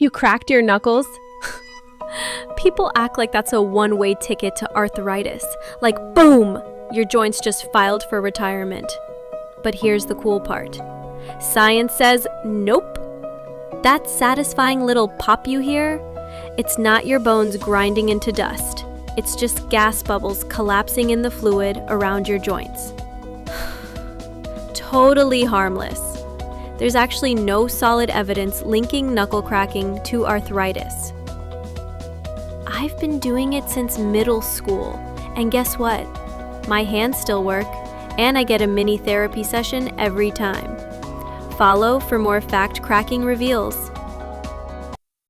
You cracked your knuckles? People act like that's a one-way ticket to arthritis. Like, boom! Your joints just filed for retirement. But here's the cool part. Science says nope. That satisfying little pop you hear? It's not your bones grinding into dust. It's just gas bubbles collapsing in the fluid around your joints. Totally harmless. There's actually no solid evidence linking knuckle cracking to arthritis. I've been doing it since middle school, and guess what? My hands still work, and I get a mini therapy session every time. Follow for more fact-cracking reveals.